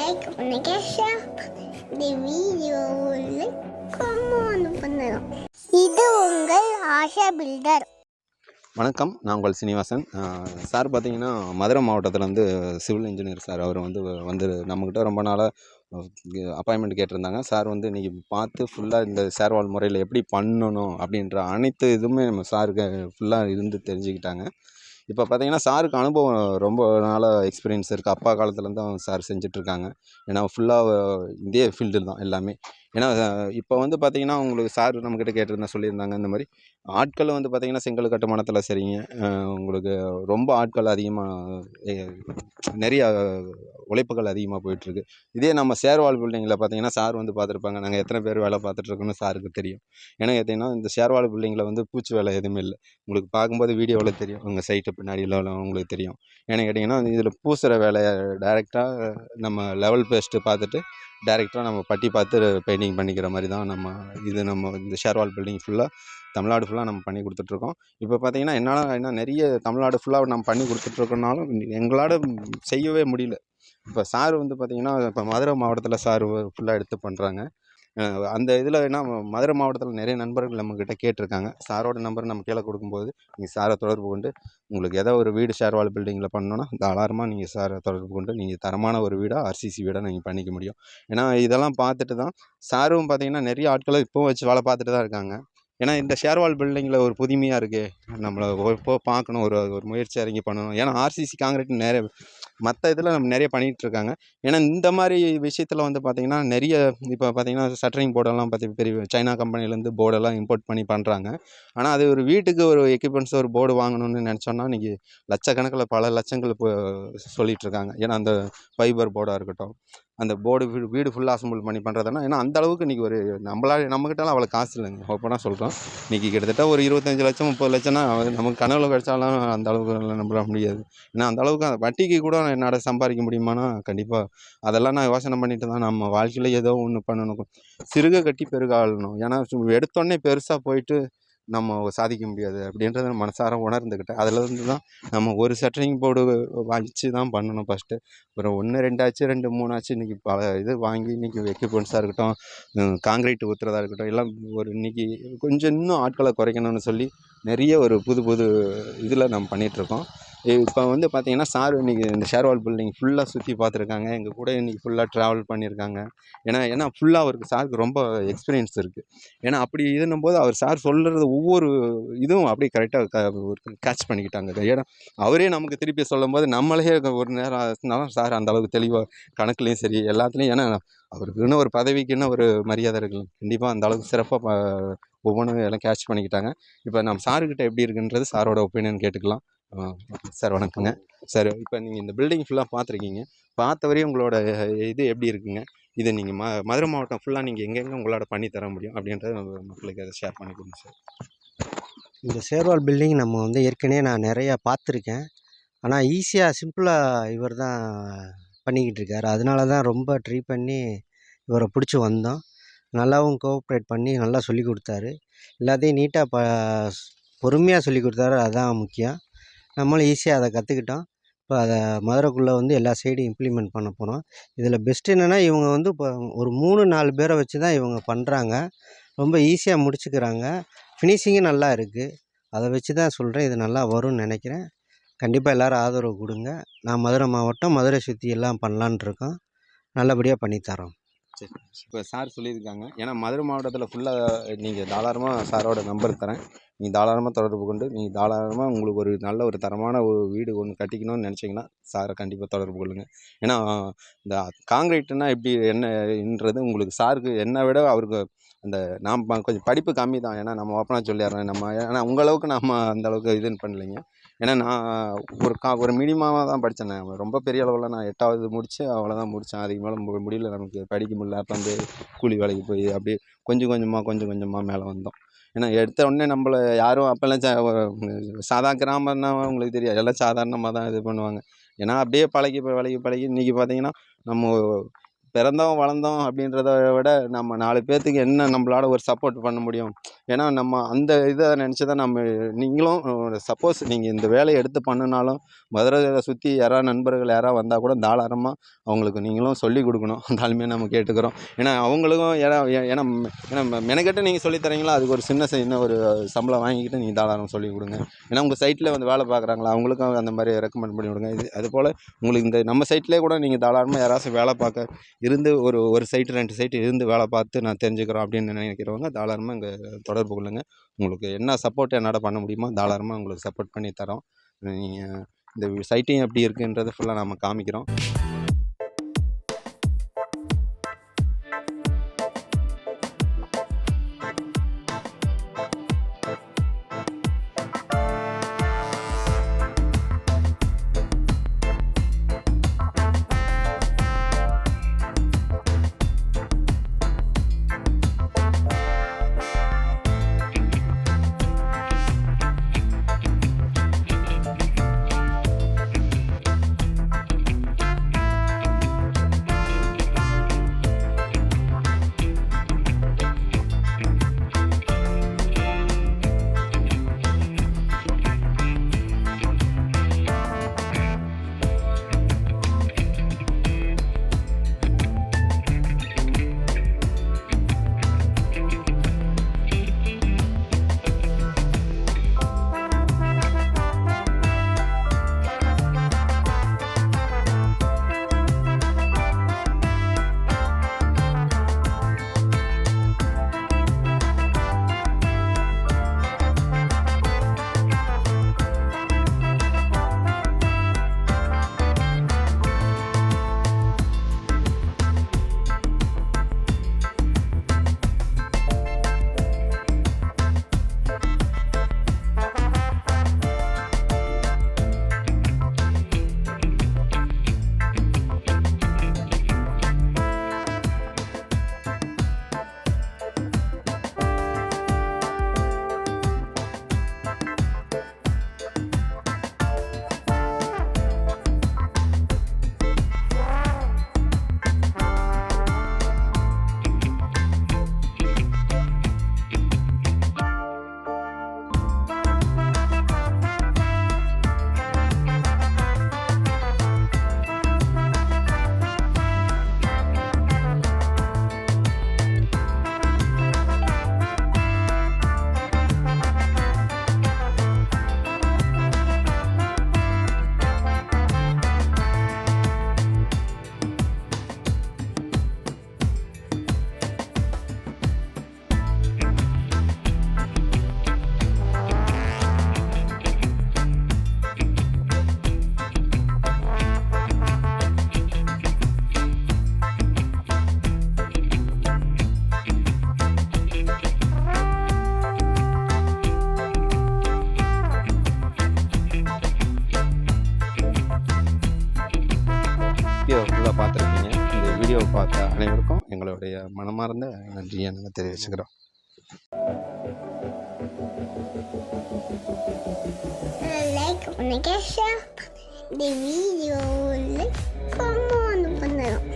Like பண்ணுங்க, share பண்ணுங்க. இந்த வீடியோவில் கமெண்ட் பண்ணுங்க. இது உங்கள் ஆஷா பில்டர். வணக்கம், நான் உங்கள் சீனிவாசன். சார் பார்த்தீங்கன்னா மதுரை மாவட்டத்தில் வந்து சிவில் இன்ஜினியர் சார். அவர் வந்து நம்மக்கிட்ட ரொம்ப நாளாக அப்பாயின்மெண்ட் கேட்டிருந்தாங்க. சார் வந்து இன்றைக்கி பார்த்து ஃபுல்லாக இந்த சேர்வால் முறையில் எப்படி பண்ணணும் அப்படின்ற அனைத்து இதுவுமே நம்ம சாருக்கு ஃபுல்லாக இருந்து தெரிஞ்சுக்கிட்டாங்க. இப்போ பார்த்தீங்கன்னா சாருக்கு அனுபவம் ரொம்ப நாளாக எக்ஸ்பீரியன்ஸ் இருக்குது. அப்பா காலத்துலேருந்து சார் செஞ்சிட்ருக்காங்க. ஏன்னா ஃபுல்லாக இதே ஃபீல்டு தான் எல்லாமே. ஏன்னா இப்போ வந்து பார்த்தீங்கன்னா உங்களுக்கு சார் நம்மக்கிட்ட கேட்டிருந்தா சொல்லியிருந்தாங்க. இந்த மாதிரி ஆட்கள் வந்து பார்த்தீங்கன்னா செங்கல் கட்டுமானத்தில் சரிங்க, உங்களுக்கு ரொம்ப ஆட்கள் அதிகமாக நிறைய உழைப்புகள் அதிகமாக போயிட்டுருக்கு. இதே நம்ம சேர்வால் பில்டிங்கில் பார்த்தீங்கன்னா சார் வந்து பார்த்துருப்பாங்க. நாங்கள் எத்தனை பேர் வேலை பார்த்துட்ருக்கோன்னு சாருக்கு தெரியும். ஏன்னா கேட்டிங்கன்னா இந்த சேர்வால் பில்டிங்கில் வந்து பூச்சி வேலை எதுவுமே இல்லை. உங்களுக்கு பார்க்கும்போது வீடியோவில் தெரியும், உங்கள் சைட்டு பின்னாடியில் உங்களுக்கு தெரியும். ஏன்னு கேட்டிங்கன்னா இதில் பூசுகிற வேலையை டைரெக்டாக நம்ம லெவல் பேஸ்ட்டு பார்த்துட்டு டைரெக்டாக நம்ம பட்டி பார்த்து பெயிண்டிங் பண்ணிக்கிற மாதிரி தான் நம்ம இந்த ஷேர்வால் பில்டிங் ஃபுல்லாக தமிழ்நாடு ஃபுல்லாக நம்ம பண்ணி கொடுத்துட்ருக்கோம். இப்போ பார்த்தீங்கன்னா என்ன நிறைய தமிழ்நாடு ஃபுல்லாக நம்ம பண்ணி கொடுத்துட்ருக்கோனாலும் எங்களால் செய்யவே முடியல. இப்போ சார் வந்து பார்த்தீங்கன்னா இப்போ மதுரை மாவட்டத்தில் சார் ஃபுல்லாக எடுத்து பண்ணுறாங்க. அந்த இதில் என்ன மதுரை மாவட்டத்தில் நிறைய நண்பர்கள் நம்மக்கிட்ட கேட்டிருக்காங்க. சாரோட நம்பர் நம்ம கீழே கொடுக்கும்போது நீங்கள் சாரை தொடர்பு கொண்டு உங்களுக்கு ஏதோ ஒரு வீடு ஷேர்வால் பில்டிங்கில் பண்ணணுன்னா தாராளமாக நீங்கள் சாரை தொடர்பு கொண்டு நீங்கள் தரமான ஒரு வீடாக ஆர்சிசி வீடாக நீங்கள் பண்ணிக்க முடியும். ஏன்னா இதெல்லாம் பார்த்துட்டு தான் சாரும் பார்த்தீங்கன்னா நிறைய ஆட்களை இப்போவும் வச்சு வேலை பார்த்துட்டு தான் இருக்காங்க. ஏன்னா இந்த ஷேர்வால் பில்டிங்கில் ஒரு புதுமையாக இருக்குது, நம்மளை பார்க்கணும், ஒரு முயற்சி இறங்கி பண்ணணும். ஏன்னா ஆர்சிசி காங்கிரீட் நிறைய மற்ற இதில் நம்ம நிறைய பண்ணிகிட்ருக்காங்க. ஏன்னா இந்த மாதிரி விஷயத்தில் வந்து பார்த்திங்கன்னா நிறைய இப்போ பார்த்திங்கன்னா ஷட்டரிங் போர்டெல்லாம் பெரிய சைனா கம்பெனிலேருந்து போர்டெல்லாம் இம்போர்ட் பண்ணி பண்ணுறாங்க. ஆனால் அது ஒரு வீட்டுக்கு ஒரு எக்யூப்மெண்ட்ஸ் ஒரு போர்டு வாங்கணும்னு நினச்சோன்னா இன்றைக்கி லட்சக்கணக்கில் பல லட்சங்கள் இப்போ சொல்லிகிட்ருக்காங்க. ஏன்னா அந்த ஃபைபர் போர்டாக இருக்கட்டும், அந்த போர்டு வீடு ஃபுல்லாக அசம்பிள் பண்ணி பண்ணுறதுனா, ஏன்னா அந்த அளவுக்கு இன்றைக்கி ஒரு நம்மக்கிட்டலாம் அவ்வளோ காசு இல்லைங்க. ஓப்பனாக சொல்கிறோம், இன்றைக்கி கிட்டத்தட்ட ஒரு 25 லட்சம் 30 லட்சம்னா நமக்கு கனவுல கிடச்சாலும் அந்த அளவுக்கு நம்ப முடியாது. ஏன்னா அந்த அளவுக்கு வட்டிக்கு கூட என்னால் சம்பாதிக்க முடியுமானா கண்டிப்பாக அதெல்லாம் நான் யோசனை பண்ணிட்டு தான் நம்ம வாழ்க்கையில் ஏதோ ஒன்று பண்ணணும். சிறுக கட்டி பெருக ஆளணும். ஏன்னா எடுத்தோடனே பெருசாக போயிட்டு நம்ம சாதிக்க முடியாது அப்படின்றத மனசார உணர்ந்துக்கிட்டேன். அதிலேருந்து தான் நம்ம ஒரு ஷட்டரிங் போர்டு வச்சு தான் பண்ணணும் ஃபஸ்ட்டு. அப்புறம் 1 2 ஆச்சு, 2 3 ஆச்சு. இன்றைக்கி பல இது வாங்கி இன்றைக்கி எக்யூப்மெண்ட்ஸாக இருக்கட்டும், காங்கிரீட் ஊற்றுறதா இருக்கட்டும், எல்லாம் ஒரு இன்றைக்கி கொஞ்சம் இன்னும் ஆட்களை குறைக்கணும்னு சொல்லி நிறைய ஒரு புது புது இதில் நம்ம பண்ணிகிட்ருக்கோம். இப்போ வந்து பார்த்திங்கன்னா சார் இன்றைக்கி இந்த ஷேர்வால் பில்டிங் ஃபுல்லாக சுற்றி பார்த்துருக்காங்க. எங்கள் கூட இன்றைக்கி ஃபுல்லாக ட்ராவல் பண்ணியிருக்காங்க. ஏன்னா ஃபுல்லாக அவருக்கு சாருக்கு ரொம்ப எக்ஸ்பீரியன்ஸ் இருக்குது. ஏன்னா அப்படி இதுன்னும்போது அவர் சார் சொல்கிறது ஒவ்வொரு இதுவும் அப்படியே கரெக்டாக கேட்ச் பண்ணிக்கிட்டாங்க. ஏன்னா அவரே நமக்கு திருப்பி சொல்லும்போது நம்மளே ஒரு நேரம் ஆச்சுனாலும் சார் அந்தளவுக்கு தெளிவாக கணக்குலேயும் சரி எல்லாத்துலேயும், ஏன்னா அவருக்குன்னு ஒரு பதவிக்குன்னு ஒரு மரியாதை இருக்குது. கண்டிப்பாக அந்தளவுக்கு சிறப்பாக ஒவ்வொன்றும் எல்லாம் கேட்ச் பண்ணிக்கிட்டாங்க. இப்போ நம்ம சாருக்கிட்ட எப்படி இருக்குன்றது சாரோட ஒப்பீனியன் கேட்டுக்கலாம். சார் வணக்கங்க. சார் இப்போ நீங்கள் இந்த பில்டிங் ஃபுல்லாக பார்த்துருக்கீங்க. பார்த்த வரையும் உங்களோட இது எப்படி இருக்குங்க? இதை நீங்கள் மதுரை மாவட்டம் ஃபுல்லாக நீங்கள் எங்கெங்கே உங்களால் பண்ணி தர முடியும் அப்படின்றத மக்களுக்கு அதை ஷேர் பண்ணி கொடுங்க சார். இந்த சேர்வால் பில்டிங் நம்ம வந்து ஏற்கனவே நான் நிறையா பார்த்துருக்கேன். ஆனால் ஈஸியாக சிம்பிளாக இவர் தான் பண்ணிக்கிட்டு இருக்கார். அதனால தான் ரொம்ப ட்ரை பண்ணி இவரை பிடிச்சி வந்தோம். நல்லாவும் கோஆப்ரேட் பண்ணி நல்லா சொல்லி கொடுத்தாரு. எல்லாத்தையும் நீட்டாக பொறுமையாக சொல்லி கொடுத்தாரு. அதுதான் முக்கியம். நம்மளும் ஈஸியாக அதை கற்றுக்கிட்டோம். இப்போ அதை மதுரைக்குள்ளே வந்து எல்லா சைடும் இம்ப்ளிமெண்ட் பண்ண போகிறோம். இதில் பெஸ்ட்டு என்னென்னா இவங்க வந்து இப்போ ஒரு 3 4 பேரை வச்சு தான் இவங்க பண்ணுறாங்க. ரொம்ப ஈஸியாக முடிச்சுக்கிறாங்க. ஃபினிஷிங்கும் நல்லா இருக்குது. அதை வச்சு தான் சொல்கிறேன், இது நல்லா வரும்னு நினைக்கிறேன். கண்டிப்பாக எல்லோரும் ஆதரவு கொடுங்க. நான் மதுரை மாவட்டம், மதுரை சுற்றி எல்லாம் பண்ணலான் இருக்கோம். நல்லபடியாக பண்ணித்தரோம். சரி, இப்போ சார் சொல்லியிருக்காங்க. ஏன்னா மதுரை மாவட்டத்தில் ஃபுல்லாக நீங்கள் தாராளமாக சாரோட நம்பர் தரேன். நீங்கள் தாராளமாக தொடர்பு கொண்டு நீங்கள் தாராளமாக உங்களுக்கு ஒரு நல்ல ஒரு தரமான ஒரு வீடு ஒன்று கட்டிக்கணும்னு நினச்சிங்கன்னா சாரை கண்டிப்பாக தொடர்பு கொள்ளுங்கள். ஏன்னா இந்த காங்கிரீட்டுனா எப்படி என்னன்றது உங்களுக்கு சாருக்கு என்னை விட அவருக்கு அந்த நாம் கொஞ்சம் படிப்பு கம்மி தான். ஏன்னா நம்ம ஓப்பனாக சொல்லிடுறேன். ஏன்னா உங்களவுக்கு நம்ம அந்தளவுக்கு இதுன்னு பண்ணலைங்க. ஏன்னா நான் ஒரு மினிமமாக தான் படித்தேன். நான் ரொம்ப பெரிய அளவில் நான் 8வது முடித்து அவ்வளோதான் முடித்தேன். அதுக்கு மேலே முடியல, நமக்கு படிக்க முடியல. அப்போ வந்து கூலி வேலைக்கு போய் அப்படியே கொஞ்சம் கொஞ்சமாக மேலே வந்தோம். ஏன்னா எடுத்த உடனே நம்மளை யாரும் அப்போல்லாம் சாதா கிராமம்னா உங்களுக்கு தெரியாது, எல்லாம் சாதாரணமாக தான் இது பண்ணுவாங்க. ஏன்னா அப்படியே பழகி இன்றைக்கி பார்த்தீங்கன்னா நம்ம பிறந்தோம் வளர்ந்தோம் அப்படின்றத விட நம்ம 4 பேர்த்துக்கு என்ன நம்மளால ஒரு சப்போர்ட் பண்ண முடியும். ஏன்னா நம்ம அந்த இதை நினச்சி தான் நம்ம நீங்களும் சப்போஸ் நீங்கள் இந்த வேலையை எடுத்து பண்ணுனாலும் மதுரையை சுற்றி யாராவது நண்பர்கள் யாராவது வந்தால் கூட தாராளமாக அவங்களுக்கு நீங்களும் சொல்லிக் கொடுக்கணும். தாழ்மையாக நம்ம கேட்டுக்கிறோம். ஏன்னா அவங்களுக்கும் ஏன்னா ஏன்னா ஏன்னா மெனக்கெட்டு நீங்கள் சொல்லித் தரீங்களா, அதுக்கு ஒரு சின்ன ஒரு சம்பளம் வாங்கிக்கிட்டு நீங்கள் தாராளமாக சொல்லிக் கொடுங்க. ஏன்னா உங்கள் சைட்டில் வந்து வேலை பார்க்குறாங்களா அவங்களுக்கும் அந்த மாதிரி ரெக்கமெண்ட் பண்ணி விடுங்க. அதுபோல் உங்களுக்கு இந்த நம்ம சைட்லேயே கூட நீங்கள் தாராளமாக யாராச்சும் வேலை பார்க்க இருந்து ஒரு சைட்டு 2 சைட்டு இருந்து வேலை பார்த்து நான் தெரிஞ்சுக்கிறோம் அப்படின்னு நினைக்கிறவங்க தாராளமாக இங்கே தொடர்பு கொள்ளுங்கள். உங்களுக்கு என்ன சப்போர்ட் என்னால் பண்ண முடியுமோ தாராளமாக உங்களுக்கு சப்போர்ட் பண்ணி தரோம். நீங்கள் இந்த சைட்டையும் எப்படி இருக்குன்றதை ஃபுல்லாக நம்ம காமிக்கிறோம். வீடியோ ஃபுல்லாக பார்த்துருக்கீங்க. இந்த வீடியோவை பார்த்த அனைவருக்கும் எங்களுடைய மனமார்ந்த நன்றியை நாங்கள் தெரிவிச்சுக்கிறோம். லைக் பண்ணுங்க, ஷேர் பண்ணுங்க. இந்த வீடியோவில் கமெண்ட் பண்ணுங்க.